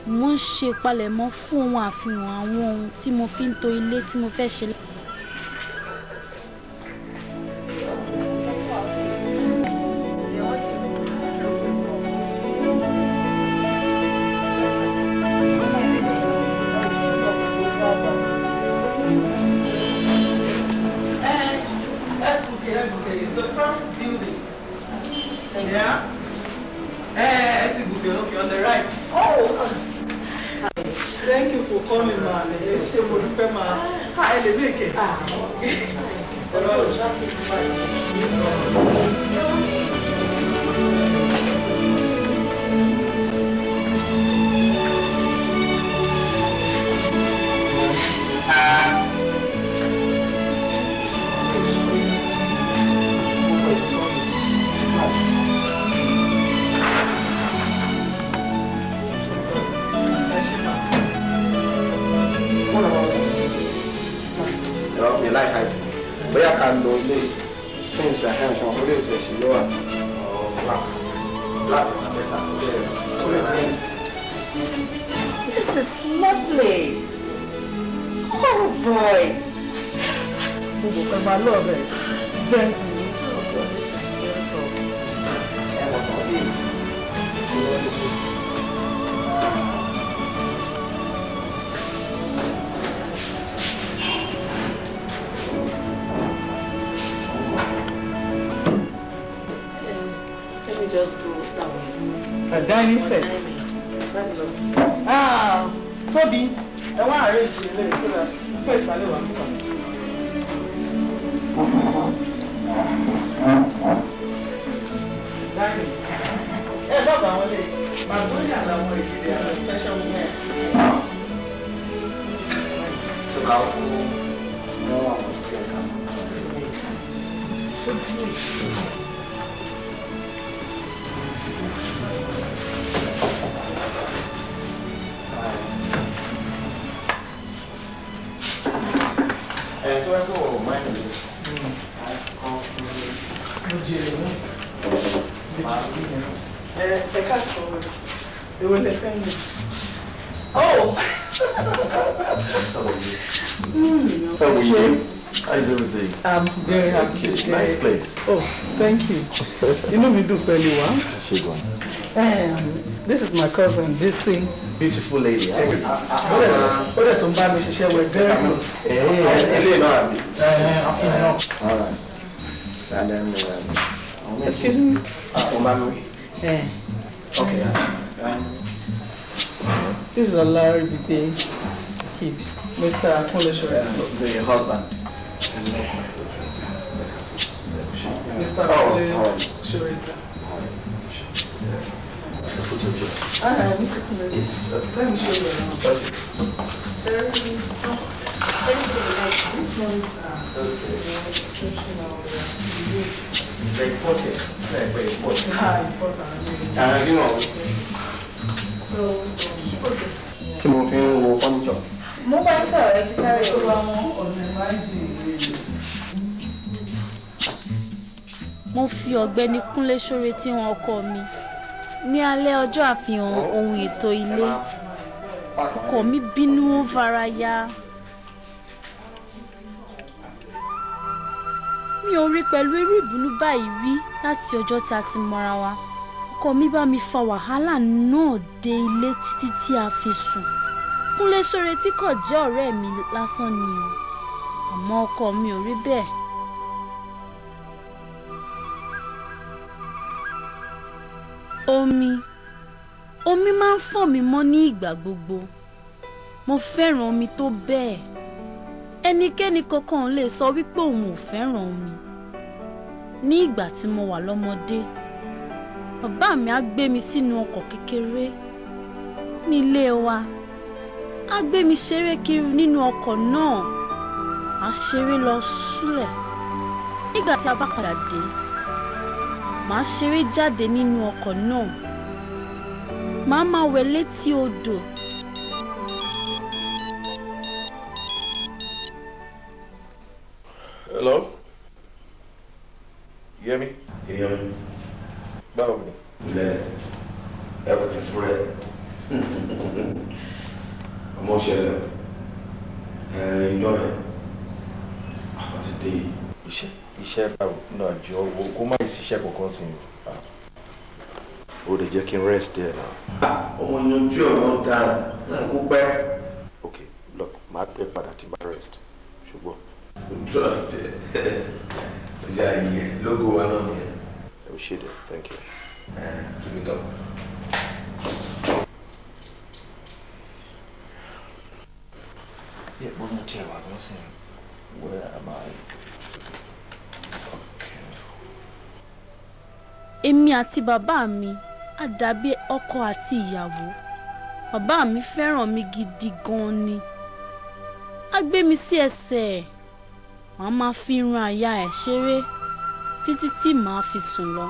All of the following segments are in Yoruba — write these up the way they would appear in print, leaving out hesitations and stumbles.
mo ń ṣe ìpalẹ̀mọ́ fún ohun àfihàn àwọn ohun tí mo fi ń tò ilé tí mo fẹ́ ṣe. It's the first building. Yeah? It's a good okay, on the right. Oh! Thank you for coming, man. It's a good man. Hi, Lebeke. Okay. You like height. But I can do this since I have some relatives. You are black. Black is better. This is lovely. Oh boy. Oh, I love it. Oh God, this is beautiful. Let me just go that way. A dining set. Toby, I want to arrange the so that space a little bit. Dining. Hey, Baba, I want to say, my son and I want to give a special meal. This is nice. Look out. No one wants to get Oh! How are you? How's everything? I'm very happy. Nice place. Oh, thank you. You know me do very well. This is my cousin, Dissy. Beautiful lady. We're very close. Hey, all right. And then, excuse me? Okay. This is Larry Bibe Hibbs, Mr. Akunle-Shoreta. The husband. Mr. Akunle-Shoreta. Mr. Akunle, let me show you around. This one is exceptional. Very important. Very important. You know. So, Tí mo fi ń wo furniture. Mo bá ń sọ̀rọ̀ ẹ ti kárí ó wá wọn ọ̀nà ìwádìí. Mo fi Ọ̀gbẹ́ni Kúnlé Ṣóretí hàn ọkọ mi ní alẹ́ ọjọ́ àfihàn ohun ètò ilé. Ọkọ mi bínú ó fara ya. Mi ò rí pẹ̀lú irú ìbínú báyìí rí láti ọjọ́ tí a ti mọ́ra wa. Ọkọ mi bá mi fa wàhálà náà dé ilé títí tí a fi sùn. Kúnlé Ṣóretí kò jẹ́ ọ̀rẹ́ mi lásán ni o. Àmọ́ ọkọ mi ò rí bẹ́ẹ̀. Omi máa ń fọ̀ mí mọ́ ní ìgbà gbogbo. Mo fẹ́ràn omi tó bẹ́ẹ̀. Ẹnikẹ́ni kankan lè sọ wípé òun ò fẹ́ràn omi. Ní ìgbà tí mo wà lọ́mọdé, bàbá mi á gbé mi sínú ọkọ̀ kékeré ní ilé wa. Á gbé mi ṣeré kiri nínú ọkọ̀ náà. A ṣeré lọ súlẹ̀. Nígbà tí a bá padà dé, màá ṣeré jáde nínú ọkọ̀ náà. Màá máa wẹ̀ létí odò. Hello? You hear me? You hear me? Báwo ni? Everything's red. Àmọ́ ṣẹlẹ̀ ìjọ rẹ̀ àwọn ti dé iṣẹ́ báwo náà jọ owó kó má ìṣiṣẹ́ kankan sí i. Ó lè jẹ́ kí n rest there now. Ọmọ yanjú ẹ̀ wọ́n dáa náà kó pẹ́. Ok, look, máa pẹ́ padà tí máa rest. Ṣùgbọ́n. Trust ẹ̀. Ọjà yìí lógo wa náà nìyẹn. Ẹ ò ṣe dẹ̀, thank you. Keep it up. Yeah, but mo tiẹ̀ wà lọ́sìn. Where am I? Okay. Èmi àti bàbá mi á dàbí ọkọ àti ìyàwó. Bàbá mi fẹ́ràn mi gidi gan ni. Á gbé mi sí ẹsẹ̀ ẹ̀. Màá máa fi irun àyà ẹ̀ ṣeré títí tí màá fi sùn lọ.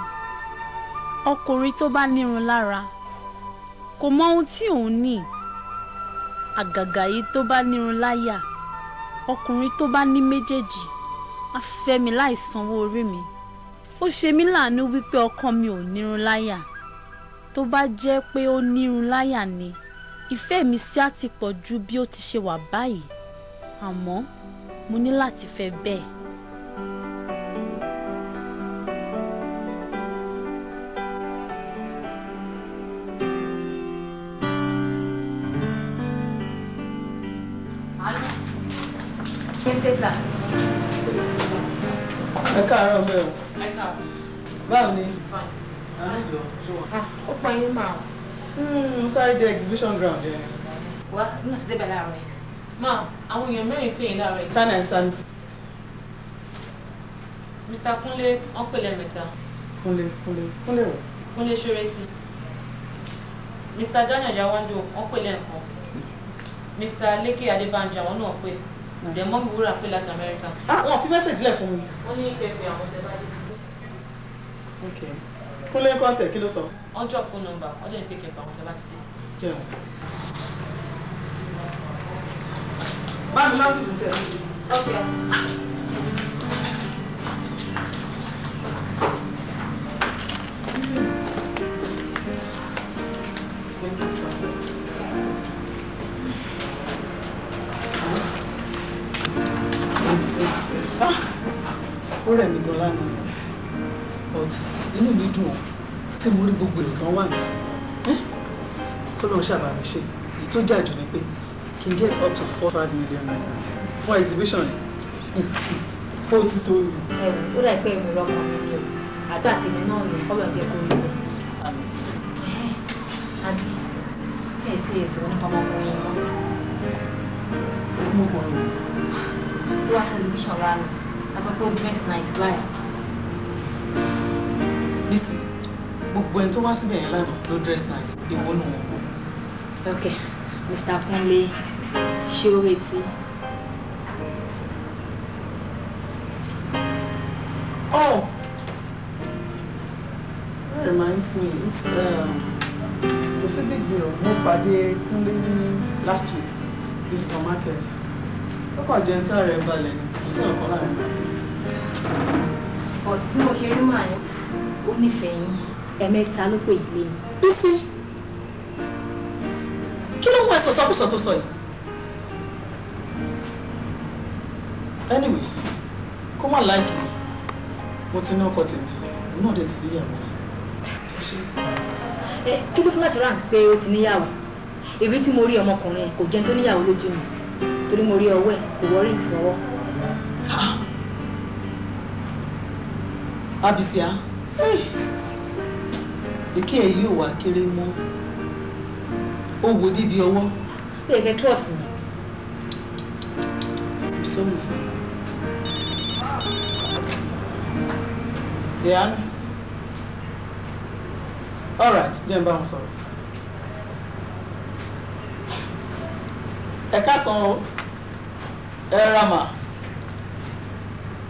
Ọkùnrin tó bá nírun lára kò mọ ohun tí òun ní. Àgàgà yìí tó bá nírun láyà. Ọkùnrin tó bá ní méjèèjì á fẹ́ mi láì sanwó orí mi. Ó ṣe mí láàánú wípé ọkọ mi ò nírun láyà. Tó bá jẹ́ pé ó nírun láyà ni, ìfẹ́ mi sí á ti pọ̀ ju bí ó ti ṣe wà báyìí. Àmọ́ mo ní láti fẹ́ bẹ́ẹ̀. Ẹ káàárọ̀ bẹ́ẹ̀ o. Ẹ káàárọ̀. Báwo ni? Fine. Àlejò ṣé wà? Ó pọ̀ yín máa. Sáré dé exhibition ground yẹn ni. Wá, nígbà tí débẹ̀ láàárọ̀ yìí. Máa, àwọn èèyàn mẹ́rin pè yín láàárọ̀ yìí. Tani and Tani. Mr. Kúnlé, wọ́n pè lẹ́ẹ̀mẹ́ta. Kúnlé wọ̀. Kúnlé Ṣórétì. Mr. Daniel Jawando, wọ́n pè lẹ́ẹ̀kan. Mr. Lékè Adébánjọ, àwọn náà pè. Dẹ̀mọ́mí Wúrà pè láti Amẹ́ríkà. Wọ́n fi mẹ́sẹ̀jì lẹ̀ fún mi. Wọ́n ní kẹ́pẹ́ àwọn tẹ́ bá dé. Okay. Kúnlé ń kọ́ńtẹ̀ kí ló sọ? Wọ́n drop phone number, wọ́n dẹ̀ ní pé kẹ́pẹ́ àwọn tẹ́ bá ti dé. Jẹun. Báwo ni ọ́fíìsì tẹ̀? Okay. Ó rẹ̀ mí gan lánàá but inú mi dùn tí mo rí gbogbo èrò tán wà yẹn kó lóun ṣàbàmì ṣe èyí tó jà jù ni pé kí n get up to 4 million naira fún exhibition yẹn ó ti tó mi. Ẹ wò ó dà pé èmi rọ́pò mi ni o àdó àtẹ̀mí náà ni kọ́lọ̀ jẹ́ kó rí bẹ́ẹ̀. Àmín. Àǹtí ẹ̀ tí èsì onípa ọmọkùnrin yìí mọ́. Ọmọkùnrin mi. Tó wá sí exhibition lánàá a sọ pé ó dress nice báyìí. Bísí gbogbo ẹni tó wá síbẹ̀ yẹn lánàá ló dress nice èwo nù wọn. Ok, Mr. Kúnlé Ṣórétì. Oh, that reminds me, it's a big deal. Mo pàdé Kúnlé ní last week ní supermarket. Ó kàn jẹ́ níta rẹ̀ balẹ̀ ni, kò sí ọ̀kan láàrin àti. But bí mo ṣe rí màá yín, ó nífẹ̀ẹ́ yín. Ẹ̀mẹ́ta ló pè ilé mi. Bísí, kí ló mú ẹ sọ̀sọ́kùsọ tó sọ yìí? Anyway, kó má láìkì mi, mo ti ní ọkọ tèmi, òun náà dẹ̀ ti níyàwó. Kí ló fún assurance pé ó ti níyàwó? Èrí tí mo rí ọmọkùnrin kò jẹun tó níyàwó lójú mi. Torí mo rí ọwọ́ ẹ̀ kò wọ́ ring sọ́wọ́. Abisia, èké ẹ̀ yóò wá kéré mọ́. Ó wo débi ọwọ́. Ó yẹ kẹ́ trust me. I'm sorry for you. Yeah. All right, then bá wọn sọ̀rọ̀. Ẹ káàsán o. Ẹ rama.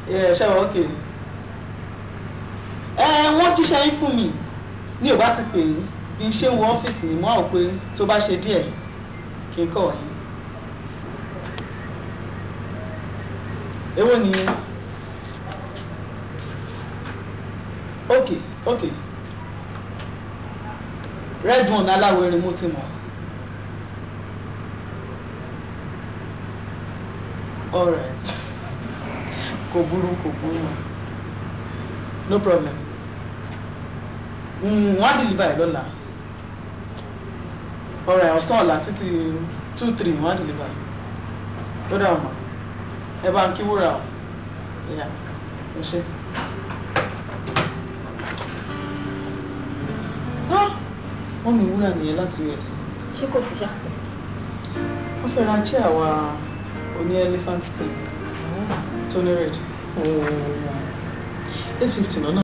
Ṣé wọ́n okay? Wọ́n jíṣẹ́ yín fún mi. Ní ò bá ti pè yín bí n ṣe ń wọ ọ́fíìsì ni mo á wò pé tó bá ṣe díẹ̀ kí n kọ̀ yín. Èwo ni okay. Red one aláwọ̀ erin mo ti mọ̀. All right. Kò burú. No problem. Wọ́n á deliver ẹ̀ lọ́la. All right, ọ̀sán ọ̀la títí 2-3 wọ́n á deliver. Ó dà ọmọ. Ẹ bá ń kí wúrà o. Yeah, ẹ ṣé. Wọ́n mi wúrà nìyẹn láti US. Ṣé kò sí ṣá? Wọ́n fẹ́ ra chair wa oní elephant skin tó ní red. 850 náà.